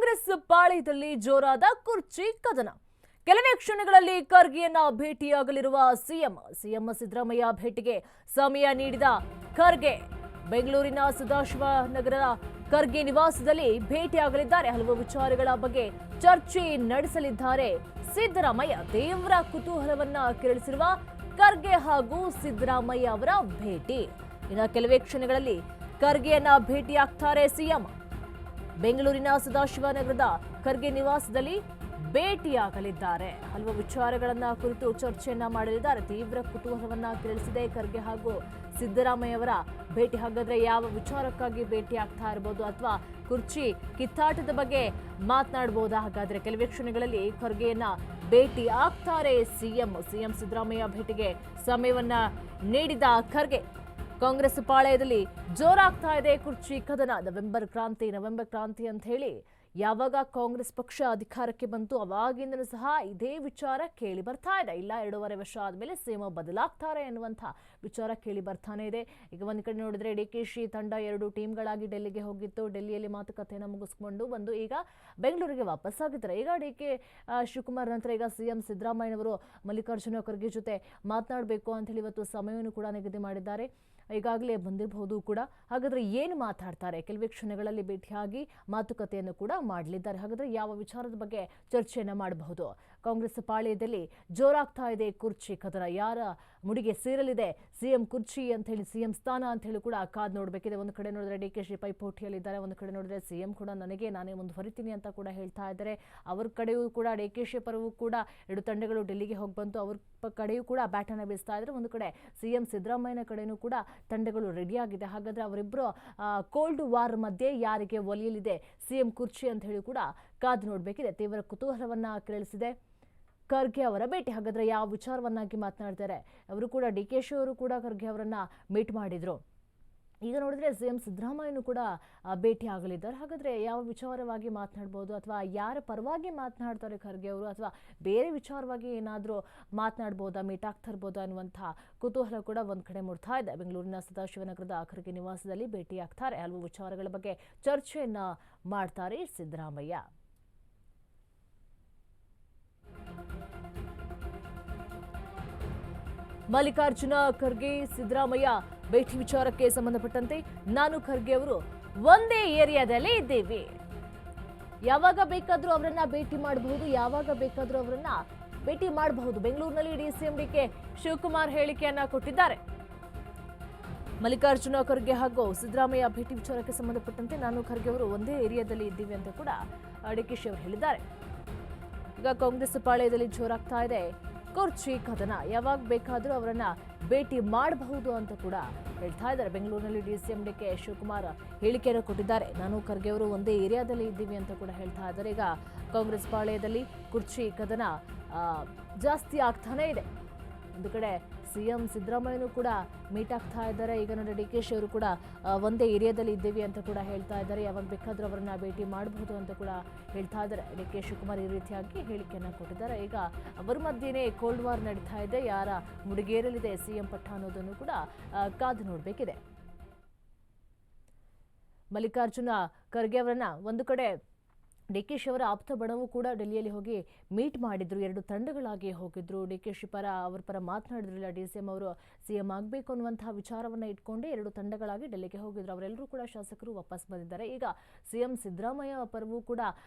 ಕಾಂಗ್ರೆಸ್ ಪಾಳ್ಯದಲ್ಲಿ ಜೋರಾದ ಕುರ್ಚಿ ಕದನ. ಕೆಲವೇ ಕ್ಷಣಗಳಲ್ಲಿ ಖರ್ಗೆಯನ್ನ ಭೇಟಿಯಾಗಲಿರುವ ಸಿಎಂ ಸಿದ್ದರಾಮಯ್ಯ ಭೇಟಿಗೆ ಸಮಯ ನೀಡಿದ ಖರ್ಗೆ ಬೆಂಗಳೂರಿನ ಸದಾಶಿವನಗರದ ಖರ್ಗೆ ನಿವಾಸದಲ್ಲಿ ಭೇಟಿಯಾಗಲಿದ್ದಾರೆ. ಹಲವು ವಿಚಾರಗಳ ಬಗ್ಗೆ ಚರ್ಚೆ ನಡೆಸಲಿದ್ದಾರೆ ಸಿದ್ದರಾಮಯ್ಯ. ತೀವ್ರ ಕುತೂಹಲವನ್ನ ಕೆರಳಿಸಿರುವ ಖರ್ಗೆ ಹಾಗೂ ಸಿದ್ದರಾಮಯ್ಯ ಅವರ ಭೇಟಿ. ಇನ್ನು ಕೆಲವೇ ಕ್ಷಣಗಳಲ್ಲಿ ಖರ್ಗೆಯನ್ನ ಭೇಟಿಯಾಗ್ತಾರೆ ಸಿಎಂ. ಬೆಂಗಳೂರಿನ ಸದಾಶಿವನಗರದ ಖರ್ಗೆ ನಿವಾಸದಲ್ಲಿ ಭೇಟಿಯಾಗಲಿದ್ದಾರೆ. ಹಲವು ವಿಚಾರಗಳನ್ನ ಕುರಿತು ಚರ್ಚೆಯನ್ನ ಮಾಡಲಿದ್ದಾರೆ. ತೀವ್ರ ಕುತೂಹಲವನ್ನ ಕೆರಳಿಸಿದೆ ಖರ್ಗೆ ಹಾಗೂ ಸಿದ್ದರಾಮಯ್ಯ ಅವರ ಭೇಟಿ. ಹಾಗಾದ್ರೆ ಯಾವ ವಿಚಾರಕ್ಕಾಗಿ ಭೇಟಿ ಆಗ್ತಾ ಇರಬಹುದು ಅಥವಾ ಕುರ್ಚಿ ಕಿತ್ತಾಟದ ಬಗ್ಗೆ ಮಾತನಾಡಬಹುದಾ? ಹಾಗಾದ್ರೆ ಕೆಲವೇ ಕ್ಷಣಗಳಲ್ಲಿ ಖರ್ಗೆಯನ್ನ ಭೇಟಿ ಆಗ್ತಾರೆ ಸಿಎಂ ಸಿದ್ದರಾಮಯ್ಯ ಭೇಟಿಗೆ ಸಮಯವನ್ನ ನೀಡಿದ ಖರ್ಗೆ. ಕಾಂಗ್ರೆಸ್ ಪಾಳಯದಲ್ಲಿ ಜೋರಾಗ್ತಾ ಇದೆ ಕುರ್ಚಿ ಕದನ. ನವೆಂಬರ್ ಕ್ರಾಂತಿ ಅಂತ ಹೇಳಿ ಯಾವಾಗ ಕಾಂಗ್ರೆಸ್ ಪಕ್ಷ ಅಧಿಕಾರಕ್ಕೆ ಬಂತು ಅವಾಗಿಂದಲೂ ಸಹ ಇದೇ ವಿಚಾರ ಕೇಳಿ ಬರ್ತಾ ಇದೆ. ಇಲ್ಲ 2.5 ವರ್ಷ ಆದಮೇಲೆ ಸಿಎಂ ಬದಲಾಗ್ತಾರೆ ಎನ್ನುವಂಥ ವಿಚಾರ ಕೇಳಿ ಬರ್ತಾನೆ ಇದೆ. ಈಗ ಒಂದು ಕಡೆ ನೋಡಿದ್ರೆ ಡಿಕೆಶಿ ತಂಡ 2 ಟೀಮ್ಗಳಾಗಿ ಡೆಲ್ಲಿಗೆ ಹೋಗಿತ್ತು. ಡೆಲ್ಲಿಯಲ್ಲಿ ಮಾತುಕತೆಯನ್ನು ಮುಗಿಸ್ಕೊಂಡು ಬಂದು ಈಗ ಬೆಂಗಳೂರಿಗೆ ವಾಪಸ್ ಆಗಿದ್ದಾರೆ. ಈಗ ಡಿಕೆ ಶಿವಕುಮಾರ್ ನಂತರ ಈಗ ಸಿಎಂ ಸಿದ್ದರಾಮಯ್ಯನವರು ಮಲ್ಲಿಕಾರ್ಜುನ ಖರ್ಗೆ ಜೊತೆ ಮಾತನಾಡಬೇಕು ಅಂತ ಹೇಳಿ ಇವತ್ತು ಸಮಯವನ್ನು ಕೂಡ ನಿಗದಿ ಮಾಡಿದ್ದಾರೆ. ಈಗಾಗಲೇ ಬಂದಿರಬಹುದು ಕೂಡ. ಹಾಗಾದ್ರೆ ಏನು ಮಾತಾಡ್ತಾರೆ? ಕೆಲವೇ ಕ್ಷಣಗಳಲ್ಲಿ ಭೇಟಿಯಾಗಿ ಮಾತುಕತೆಯನ್ನು ಕೂಡ ಮಾಡಲಿದ್ದಾರೆ. ಹಾಗಾದ್ರೆ ಯಾವ ವಿಚಾರದ ಬಗ್ಗೆ ಚರ್ಚೆಯನ್ನ ಮಾಡಬಹುದು? ಕಾಂಗ್ರೆಸ್ ಪಾಳ್ಯದಲ್ಲಿ ಜೋರಾಗ್ತಾ ಇದೆ ಕುರ್ಚಿ ಕದನ. ಯಾರ ಮುಡಿಗೆ ಸೇರಲಿದೆ ಸಿಎಂ ಕುರ್ಚಿ ಅಂತ ಹೇಳಿ, ಸಿಎಂ ಸ್ಥಾನ ಅಂತ ಹೇಳಿ ಕೂಡ ಕಾದ್ ನೋಡಬೇಕಿದೆ. ಒಂದು ಕಡೆ ನೋಡಿದ್ರೆ ಡಿಕೆಶಿ ಪೈಪೋಟಿಯಲ್ಲಿದ್ದಾರೆ, ಒಂದು ಕಡೆ ನೋಡಿದ್ರೆ ಸಿಎಂ ಕೂಡ ನಾನೇ ಮುಂದುವರಿತೀನಿ ಅಂತ ಕೂಡ ಹೇಳ್ತಾ ಇದ್ದಾರೆ. ಅವ್ರ ಕಡೆಯೂ ಕೂಡ ಡಿಕೆಶಿ ಪರವೂ ಕೂಡ 2 ತಂಡಗಳು ಡೆಲ್ಲಿಗೆ ಹೋಗಿ ಬಂತು. ಅವ್ರ ಕಡೆಯೂ ಕೂಡ ಬ್ಯಾಟನ್ನ ಬೀಸ್ತಾ ಇದ್ದಾರೆ. ಒಂದು ಕಡೆ ಸಿಎಂ ಸಿದ್ದರಾಮಯ್ಯನ ಕಡೆಯೂ ಕೂಡ ತಂಡಗಳು ರೆಡಿಯಾಗಿದೆ. ಹಾಗಾದ್ರೆ ಅವರಿಬ್ಬರು ಕೋಲ್ಡ್ ವಾರ್ ಮಧ್ಯೆ ಯಾರಿಗೆ ಒಲಿಯಲಿದೆ ಸಿಎಂ ಕುರ್ಚಿ ಅಂತ ಹೇಳಿ ಕೂಡ ಕಾದು ನೋಡಬೇಕಿದೆ. ತೀವ್ರ ಕುತೂಹಲವನ್ನ ಕೆರಳಿಸಿದೆ ಖರ್ಗೆ ಅವರ ಭೇಟಿ. ಹಾಗಾದ್ರೆ ಯಾವ ವಿಚಾರವನ್ನಾಗಿ ಮಾತನಾಡ್ತಾರೆ? ಅವರು ಕೂಡ ಡಿಕೆಶಿ ಅವರು ಕೂಡ ಖರ್ಗೆ ಅವರನ್ನ ಮೀಟ್ ಮಾಡಿದ್ರು. ಈಗ ನೋಡಿದ್ರೆ ಸಿಎಂ ಸಿದ್ದರಾಮಯ್ಯನೂ ಕೂಡ ಭೇಟಿ ಆಗಲಿದ್ದಾರೆ. ಹಾಗಾದ್ರೆ ಯಾವ ವಿಚಾರವಾಗಿ ಮಾತನಾಡ್ಬೋದು ಅಥವಾ ಯಾರ ಪರವಾಗಿ ಮಾತನಾಡ್ತಾರೆ ಖರ್ಗೆ ಅವರು, ಅಥವಾ ಬೇರೆ ವಿಚಾರವಾಗಿ ಏನಾದರೂ ಮಾತನಾಡ್ಬೋದಾ, ಮೀಟ್ ಆಗ್ತಾ ಇರ್ಬೋದಾ ಅನ್ನುವಂಥ ಕುತೂಹಲ ಕೂಡ ಒಂದು ಕಡೆ ಮೂಡ್ತಾ ಇದೆ. ಬೆಂಗಳೂರಿನ ಸದಾಶಿವನಗರದ ಖರ್ಗೆ ನಿವಾಸದಲ್ಲಿ ಭೇಟಿಯಾಗ್ತಾರೆ. ಹಲವು ವಿಚಾರಗಳ ಬಗ್ಗೆ ಚರ್ಚೆಯನ್ನ ಮಾಡ್ತಾರೆ ಸಿದ್ದರಾಮಯ್ಯ. ಮಲ್ಲಿಕಾರ್ಜುನ ಖರ್ಗೆ ಸಿದ್ದರಾಮಯ್ಯ ಭೇಟಿ ವಿಚಾರಕ್ಕೆ ಸಂಬಂಧಪಟ್ಟಂತೆ ನಾನು ಖರ್ಗೆ ಅವರು ಒಂದೇ ಏರಿಯಾದಲ್ಲೇ ಇದ್ದೇವೆ. ಯಾವಾಗ ಬೇಕಾದರೂ ಅವರನ್ನ ಭೇಟಿ ಮಾಡಬಹುದು, ಯಾವಾಗ ಬೇಕಾದರೂ ಅವರನ್ನ ಭೇಟಿ ಮಾಡಬಹುದು. ಬೆಂಗಳೂರಿನಲ್ಲಿ ಡಿಸಿಎಂ ಡಿಕೆ ಶಿವಕುಮಾರ್ ಹೇಳಿಕೆಯನ್ನ ಕೊಟ್ಟಿದ್ದಾರೆ. ಮಲ್ಲಿಕಾರ್ಜುನ ಖರ್ಗೆ ಹಾಗೂ ಸಿದ್ದರಾಮಯ್ಯ ಭೇಟಿ ವಿಚಾರಕ್ಕೆ ಸಂಬಂಧಪಟ್ಟಂತೆ ನಾನು ಖರ್ಗೆ ಅವರು ಒಂದೇ ಏರಿಯಾದಲ್ಲಿ ಇದ್ದೀವಿ ಅಂತ ಕೂಡ ಡಿಕೆಶಿ ಅವರು ಹೇಳಿದ್ದಾರೆ. ಈಗ ಕಾಂಗ್ರೆಸ್ ಪಾಳ್ಯದಲ್ಲಿ ಜೋರಾಗ್ತಾ ಇದೆ ಕುರ್ಚಿ ಕದನ. ಯಾವಾಗ ಬೇಕಾದರೂ ಅವರನ್ನ ಭೇಟಿ ಮಾಡಬಹುದು ಅಂತ ಕೂಡ ಹೇಳ್ತಾ ಇದ್ದಾರೆ. ಬೆಂಗಳೂರಿನಲ್ಲಿ ಡಿಸಿಎಂ ಡಿಕೆ ಶಿವಕುಮಾರ್ ಹೇಳಿಕೆಯನ್ನು ಕೊಟ್ಟಿದ್ದಾರೆ. ನಾನು ಖರ್ಗೆ ಅವರು ಒಂದೇ ಏರಿಯಾದಲ್ಲಿ ಇದ್ದೀವಿ ಅಂತ ಕೂಡ ಹೇಳ್ತಾ ಇದ್ದಾರೆ. ಈಗ ಕಾಂಗ್ರೆಸ್ ಪಾಳ್ಯದಲ್ಲಿ ಕುರ್ಚಿ ಕದನ ಜಾಸ್ತಿ ಆಗ್ತಾನೆ ಇದೆ. ಒಂದು ಕಡೆ ಸಿಎಂ ಸಿದ್ದರಾಮಯ್ಯನೂ ಕೂಡ ಮೀಟ್ ಆಗ್ತಾ ಇದ್ದಾರೆ. ಈಗ ನೋಡಿ ಡಿಕೆಶಿ ಅವರು ಕೂಡ ಒಂದೇ ಏರಿಯಾದಲ್ಲಿ ಇದ್ದೀವಿ ಅಂತ ಕೂಡ ಹೇಳ್ತಾ ಇದ್ದಾರೆ. ಯಾವಾಗ ಬೇಕಾದರೂ ಅವರನ್ನ ಭೇಟಿ ಮಾಡಬಹುದು ಅಂತ ಕೂಡ ಹೇಳ್ತಾ ಇದ್ದಾರೆ. ಡಿಕೆ ಶಿವಕುಮಾರ್ ಈ ರೀತಿಯಾಗಿ ಹೇಳಿಕೆಯನ್ನು ಕೊಟ್ಟಿದ್ದಾರೆ. ಈಗ ಅವರ ಮಧ್ಯೆನೇ ಕೋಲ್ಡ್ ವಾರ್ ನಡೀತಾ ಇದೆ. ಯಾರ ಮುಡಿಗೇರಲಿದೆ ಸಿಎಂ ಪಟ್ಟ ಅನ್ನೋದನ್ನು ಕೂಡ ಕಾದು ನೋಡಬೇಕಿದೆ. ಮಲ್ಲಿಕಾರ್ಜುನ ಖರ್ಗೆ ಅವರನ್ನ ಒಂದು ಕಡೆ ಡಿಕೆಶಿ ಅವರ ಆಪ್ತ ಬಣವು ಕೂಡ ಡೆಲ್ಲಿಯಲ್ಲಿ ಹೋಗಿ ಮೀಟ್ ಮಾಡಿದ್ರು. 2 ತಂಡಗಳಾಗಿ ಹೋಗಿದ್ರು. ಡಿಕೆಶಿ ಅವ್ರ ಪರ ಮಾತನಾಡಿದ್ರಿಲ್ಲ. ಡಿಸಿಎಂ ಅವರು ಸಿಎಂ ಆಗಬೇಕು ಅನ್ನುವಂತಹ ವಿಚಾರವನ್ನ ಇಟ್ಕೊಂಡೇ 2 ತಂಡಗಳಾಗಿ ಡೆಲ್ಲಿಗೆ ಹೋಗಿದ್ರು. ಅವರೆಲ್ಲರೂ ಕೂಡ ಶಾಸಕರು ವಾಪಸ್ ಬಂದಿದ್ದಾರೆ. ಈಗ ಸಿಎಂ ಸಿದ್ದರಾಮಯ್ಯ ಪರವೂ ಕೂಡ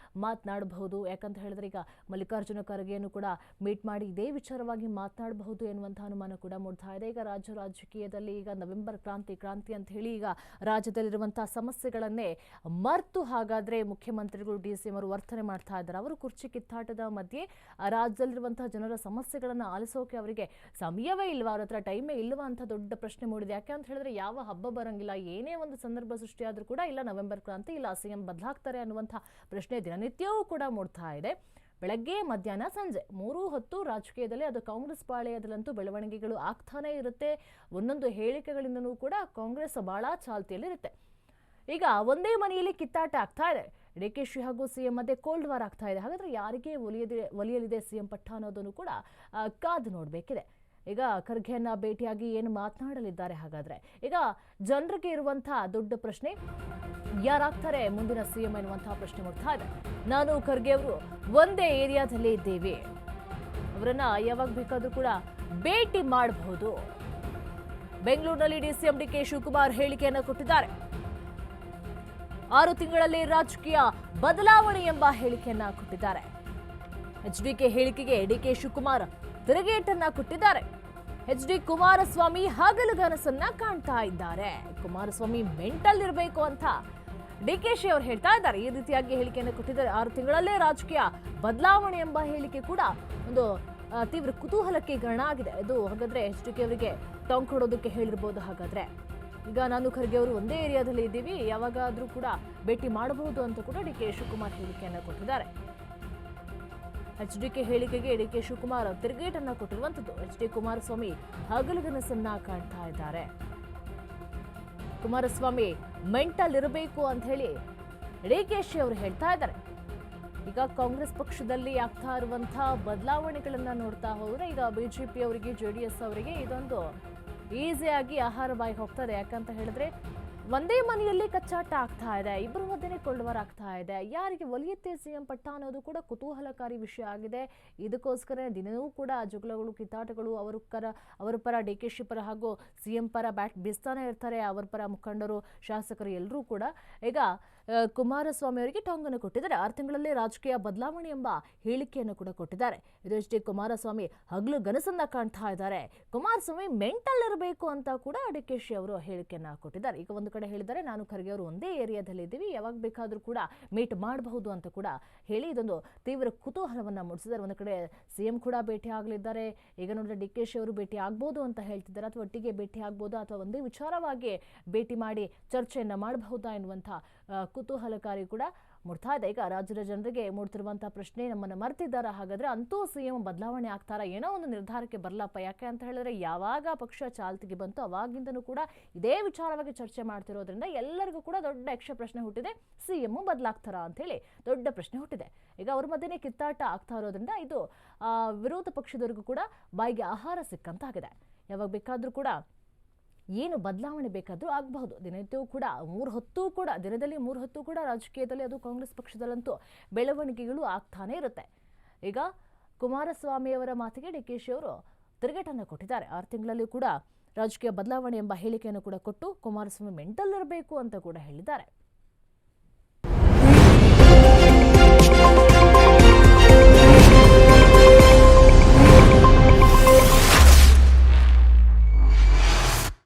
ಮಾತನಾಡಬಹುದು. ಯಾಕಂತ ಹೇಳಿದ್ರೆ ಈಗ ಮಲ್ಲಿಕಾರ್ಜುನ ಖರ್ಗೆಯನ್ನು ಕೂಡ ಮೀಟ್ ಮಾಡಿ ಇದೇ ವಿಚಾರವಾಗಿ ಮಾತನಾಡಬಹುದು ಎನ್ನುವಂತಹ ಅನುಮಾನ ಕೂಡ ಮೂಡ್ತಾ ಇದೆ. ಈಗ ರಾಜಕೀಯದಲ್ಲಿ ಈಗ ನವೆಂಬರ್ ಕ್ರಾಂತಿ ಅಂತ ಹೇಳಿ ಈಗ ರಾಜ್ಯದಲ್ಲಿರುವಂತಹ ಸಮಸ್ಯೆಗಳನ್ನೇ ಮರ್ತು ಹಾಗಾದ್ರೆ ಮುಖ್ಯಮಂತ್ರಿಗಳು ಡಿಸಿಎಂ ಅವರು ವರ್ತನೆ ಮಾಡ್ತಾ ಇದ್ದಾರೆ. ಅವರು ಕುರ್ಚಿ ಕಿತ್ತಾಟದ ಮಧ್ಯೆ ರಾಜ್ಯದಲ್ಲಿರುವಂತಹ ಜನರ ಸಮಸ್ಯೆಗಳನ್ನು ಆಲಿಸೋಕೆ ಅವರಿಗೆ ಸಮಯವೇ ಇಲ್ವಾ, ಅವ್ರ ಹತ್ರ ಟೈಮೇ ಇಲ್ವಾ ಅಂತ ದೊಡ್ಡ ಪ್ರಶ್ನೆ ಮೂಡಿದೆ. ಯಾಕೆ ಅಂತ ಹೇಳಿದ್ರೆ ಯಾವ ಹಬ್ಬ ಬರಂಗಿಲ್ಲ, ಏನೇ ಒಂದು ಸಂದರ್ಭ ಸೃಷ್ಟಿಯಾದ್ರೂ ಕೂಡ ಇಲ್ಲ ನವೆಂಬರ್ ಕ್ರಾಂತಿ, ಇಲ್ಲ ಸಿಎಂ ಬದಲಾಗ್ತಾರೆ ಅನ್ನುವಂಥ ಪ್ರಶ್ನೆ ದಿನನಿತ್ಯವೂ ಕೂಡ ಮೂಡ್ತಾ ಇದೆ. ಬೆಳಗ್ಗೆ ಮಧ್ಯಾಹ್ನ ಸಂಜೆ 3 ಹೊತ್ತು ರಾಜಕೀಯದಲ್ಲಿ, ಅದು ಕಾಂಗ್ರೆಸ್ ಪಾಳೆಯದಲ್ಲಂತೂ ಬೆಳವಣಿಗೆಗಳು ಆಗ್ತಾನೆ ಇರುತ್ತೆ. ಒಂದೊಂದು ಹೇಳಿಕೆಗಳಿಂದನೂ ಕೂಡ ಕಾಂಗ್ರೆಸ್ ಬಹಳ ಚಾಲ್ತಿಯಲ್ಲಿರುತ್ತೆ. ಈಗ ಒಂದೇ ಮನೆಯಲ್ಲಿ ಕಿತ್ತಾಟ ಆಗ್ತಾ ಇದೆ. ಡಿಕೆಶಿ ಹಾಗೂ ಸಿಎಂ ಮಧ್ಯೆ ಕೋಲ್ಡ್ ವಾರ್ ಆಗ್ತಾ ಇದೆ. ಹಾಗಾದ್ರೆ ಯಾರಿಗೆ ಒಲಿಯಲಿದೆ ಸಿಎಂ ಪಟ್ಟ ಅನ್ನೋದನ್ನು ಕೂಡ ಕಾದು ನೋಡಬೇಕಿದೆ. ಈಗ ಖರ್ಗೆಯನ್ನ ಭೇಟಿಯಾಗಿ ಏನು ಮಾತನಾಡಲಿದ್ದಾರೆ? ಹಾಗಾದ್ರೆ ಈಗ ಜನರಿಗೆ ಇರುವಂತಹ ದೊಡ್ಡ ಪ್ರಶ್ನೆ, ಯಾರಾಗ್ತಾರೆ ಮುಂದಿನ ಸಿಎಂ ಎನ್ನುವಂತಹ ಪ್ರಶ್ನೆ ಮೂಡ್ತಾ ಇದೆ. ನಾನು ಖರ್ಗೆ ಅವರು ಒಂದೇ ಏರಿಯಾದಲ್ಲಿ ಇದ್ದೇವೆ, ಅವರನ್ನ ಯಾವಾಗ ಬೇಕಾದ್ರೂ ಕೂಡ ಭೇಟಿ ಮಾಡಬಹುದು. ಬೆಂಗಳೂರಿನಲ್ಲಿ ಡಿಸಿಎಂ ಡಿಕೆ ಶಿವಕುಮಾರ್ ಹೇಳಿಕೆಯನ್ನು ಕೊಟ್ಟಿದ್ದಾರೆ. 6 ತಿಂಗಳಲ್ಲಿ ರಾಜಕೀಯ ಬದಲಾವಣೆ ಎಂಬ ಹೇಳಿಕೆಯನ್ನ ಕೊಟ್ಟಿದ್ದಾರೆ. ಎಚ್ಡಿಕೆ ಹೇಳಿಕೆಗೆ ಡಿಕೆ ಶಿವಕುಮಾರ್ ತಿರುಗೇಟನ್ನ ಕೊಟ್ಟಿದ್ದಾರೆ. ಎಚ್ಡಿ ಕುಮಾರಸ್ವಾಮಿ ಹಗಲುಗನಸನ್ನ ಕಾಣ್ತಾ ಇದ್ದಾರೆ. ಕುಮಾರಸ್ವಾಮಿ ಮೆಂಟಲ್ ಇರಬೇಕು ಅಂತ ಡಿಕೆಶಿ ಅವರು ಹೇಳ್ತಾ ಇದ್ದಾರೆ. ಈ ರೀತಿಯಾಗಿ ಹೇಳಿಕೆಯನ್ನು ಕೊಟ್ಟಿದ್ದಾರೆ. 6 ತಿಂಗಳಲ್ಲೇ ರಾಜಕೀಯ ಬದಲಾವಣೆ ಎಂಬ ಹೇಳಿಕೆ ಕೂಡ ಒಂದು ತೀವ್ರ ಕುತೂಹಲಕ್ಕೆ ಕಾರಣ ಆಗಿದೆ. ಇದು ಹಾಗಾದ್ರೆ ಎಚ್ಡಿಕೆ ಅವರಿಗೆ ಟಾಂಗ್ ಕೊಡೋದಕ್ಕೆ ಹೇಳಿರ್ಬೋದು. ಹಾಗಾದ್ರೆ ಈಗ ನಾನು ಖರ್ಗೆ ಅವರು ಒಂದೇ ಏರಿಯಾದಲ್ಲಿ ಇದ್ದೀವಿ, ಯಾವಾಗಾದ್ರೂ ಕೂಡ ಭೇಟಿ ಮಾಡಬಹುದು ಅಂತ ಕೂಡ ಡಿಕೆ ಶಿವಕುಮಾರ್ ಹೇಳಿಕೆಯನ್ನು ಕೊಟ್ಟಿದ್ದಾರೆ. ಎಚ್ಡಿಕೆ ಹೇಳಿಕೆಗೆ ಡಿಕೆ ಶಿವಕುಮಾರ್ ತಿರುಗೇಟನ್ನ ಕೊಟ್ಟಿರುವಂತದ್ದು. ಎಚ್ಡಿ ಕುಮಾರಸ್ವಾಮಿ ಹಗಲುಗನಸನ್ನ ಕಾಣ್ತಾ ಇದ್ದಾರೆ. ಕುಮಾರಸ್ವಾಮಿ ಮೆಂಟಲ್ ಇರಬೇಕು ಅಂತ ಹೇಳಿ ಡಿಕೆಶಿ ಅವರು ಹೇಳ್ತಾ ಇದ್ದಾರೆ. ಈಗ ಕಾಂಗ್ರೆಸ್ ಪಕ್ಷದಲ್ಲಿ ಆಗ್ತಾ ಇರುವಂತಹ ಬದಲಾವಣೆಗಳನ್ನ ನೋಡ್ತಾ ಹೋದ್ರೆ ಈಗ ಬಿಜೆಪಿ ಅವರಿಗೆ, ಜೆಡಿಎಸ್ ಅವರಿಗೆ ಇದೊಂದು ಈಸಿಯಾಗಿ ಆಹಾರ ಬಾಯಿಗೆ ಹೋಗ್ತದೆ. ಯಾಕಂತ ಹೇಳಿದ್ರೆ ಒಂದೇ ಮನೆಯಲ್ಲಿ ಕಚ್ಚಾಟ ಆಗ್ತಾ ಇದೆ, ಇಬ್ಬರು ಮಧ್ಯೆ ಕೊಳ್ಳುವರಾಗ್ತಾ ಇದೆ. ಯಾರಿಗೆ ಒಲಿಯುತ್ತೆ ಸಿಎಂ ಪಟ್ಟ ಅನ್ನೋದು ಕೂಡ ಕುತೂಹಲಕಾರಿ ವಿಷಯ ಆಗಿದೆ. ಇದಕ್ಕೋಸ್ಕರ ದಿನವೂ ಕೂಡ ಜಗಳಗಳು, ಕಿತ್ತಾಟಗಳು, ಅವರ ಪರ ಡಿಕೆಶಿ ಪರ ಹಾಗೂ ಸಿಎಂ ಪರ ಬ್ಯಾಟ್ ಬೀಸ್ತಾನೆ ಇರ್ತಾರೆ. ಅವರ ಪರ ಮುಖಂಡರು, ಶಾಸಕರು ಎಲ್ಲರೂ ಕೂಡ ಈಗ ಕುಮಾರಸ್ವಾಮಿ ಅವರಿಗೆ ಟಾಂಗನ್ನು ಕೊಟ್ಟಿದ್ದಾರೆ. 6 ತಿಂಗಳಲ್ಲಿ ರಾಜಕೀಯ ಬದಲಾವಣೆ ಎಂಬ ಹೇಳಿಕೆಯನ್ನು ಕೂಡ ಕೊಟ್ಟಿದ್ದಾರೆ. ಇದು ಎಚ್ ಡಿ ಕುಮಾರಸ್ವಾಮಿ ಹಗಲು ಗನಸನ್ನ ಕಾಣ್ತಾ ಇದ್ದಾರೆ. ಕುಮಾರಸ್ವಾಮಿ ಮೆಂಟಲ್ ಇರಬೇಕು ಅಂತ ಕೂಡ ಡಿಕೆಶಿ ಅವರು ಹೇಳಿಕೆಯನ್ನ ಕೊಟ್ಟಿದ್ದಾರೆ. ಈಗ ಒಂದು ಕಡೆ ಹೇಳಿದ್ದಾರೆ, ನಾನು ಖರ್ಗೆ ಅವರು ಒಂದೇ ಏರಿಯಾದಲ್ಲಿ ಇದ್ದೀವಿ, ಯಾವಾಗ ಬೇಕಾದ್ರೂ ಕೂಡ ಮೀಟ್ ಮಾಡಬಹುದು ಅಂತ ಕೂಡ ಹೇಳಿ ಇದೊಂದು ತೀವ್ರ ಕುತೂಹಲವನ್ನ ಮೂಡಿಸಿದ್ದಾರೆ. ಒಂದು ಕಡೆ ಸಿಎಂ ಕೂಡ ಭೇಟಿ ಆಗಲಿದ್ದಾರೆ. ಈಗ ನೋಡಿದ್ರೆ ಡಿಕೆಶಿ ಅವರು ಭೇಟಿ ಆಗ್ಬೋದು ಅಂತ ಹೇಳ್ತಿದ್ದಾರೆ, ಅಥವಾ ಒಟ್ಟಿಗೆ ಭೇಟಿ ಆಗ್ಬೋದಾ, ಅಥವಾ ಒಂದೇ ವಿಚಾರವಾಗಿ ಭೇಟಿ ಮಾಡಿ ಚರ್ಚೆಯನ್ನ ಮಾಡಬಹುದಾ ಎನ್ನುವಂಥ ಕುತೂಹಲಕಾರಿ ಕೂಡ ಮೂಡ್ತಾ ಇದೆ. ಈಗ ರಾಜ್ಯದ ಜನರಿಗೆ ಮೂಡ್ತಿರುವಂತಹ ಪ್ರಶ್ನೆ, ನಮ್ಮನ್ನ ಮರ್ತಿದ್ದಾರ? ಹಾಗಾದ್ರೆ ಅಂತೂ ಸಿಎಂ ಬದಲಾವಣೆ ಆಗ್ತಾರ? ಏನೋ ಒಂದು ನಿರ್ಧಾರಕ್ಕೆ ಬರಲಪ್ಪ. ಯಾಕೆ ಅಂತ ಹೇಳಿದ್ರೆ ಯಾವಾಗ ಪಕ್ಷ ಚಾಲ್ತಿಗೆ ಬಂತು ಅವಾಗಿಂದನೂ ಕೂಡ ಇದೇ ವಿಚಾರವಾಗಿ ಚರ್ಚೆ ಮಾಡ್ತಿರೋದ್ರಿಂದ ಎಲ್ಲರಿಗೂ ಕೂಡ ದೊಡ್ಡ ಯಕ್ಷ ಪ್ರಶ್ನೆ ಹುಟ್ಟಿದೆ, ಸಿಎಂ ಬದಲಾಗ್ತಾರ ಅಂತ ಹೇಳಿ ದೊಡ್ಡ ಪ್ರಶ್ನೆ ಹುಟ್ಟಿದೆ. ಈಗ ಅವ್ರ ಮಧ್ಯೆ ಕಿತ್ತಾಟ ಆಗ್ತಾ ಇರೋದ್ರಿಂದ ಇದು ವಿರೋಧ ಪಕ್ಷದವರಿಗೂ ಕೂಡ ಬಾಯಿಗೆ ಆಹಾರ ಸಿಕ್ಕಂತಾಗಿದೆ. ಯಾವಾಗ ಬೇಕಾದ್ರೂ ಕೂಡ ಏನು ಬದಲಾವಣೆ ಬೇಕಾದರೂ ಆಗಬಹುದು. ದಿನನಿತ್ಯವೂ ಕೂಡ ದಿನದಲ್ಲಿ 3 ಹೊತ್ತು ಕೂಡ ರಾಜಕೀಯದಲ್ಲಿ, ಅದು ಕಾಂಗ್ರೆಸ್ ಪಕ್ಷದಲ್ಲಂತೂ ಬೆಳವಣಿಗೆಗಳು ಆಗ್ತಾನೆ ಇರುತ್ತೆ. ಈಗ ಕುಮಾರಸ್ವಾಮಿ ಅವರ ಮಾತಿಗೆ ಡಿಕೆಶಿ ಅವರು ತಿರುಗೇಟನ್ನು ಕೊಟ್ಟಿದ್ದಾರೆ. 6 ತಿಂಗಳಲ್ಲಿ ಕೂಡ ರಾಜಕೀಯ ಬದಲಾವಣೆ ಎಂಬ ಹೇಳಿಕೆಯನ್ನು ಕೂಡ ಕೊಟ್ಟು ಕುಮಾರಸ್ವಾಮಿ ಮೆಂಟಲ್ ಇರಬೇಕು ಅಂತ ಕೂಡ ಹೇಳಿದ್ದಾರೆ.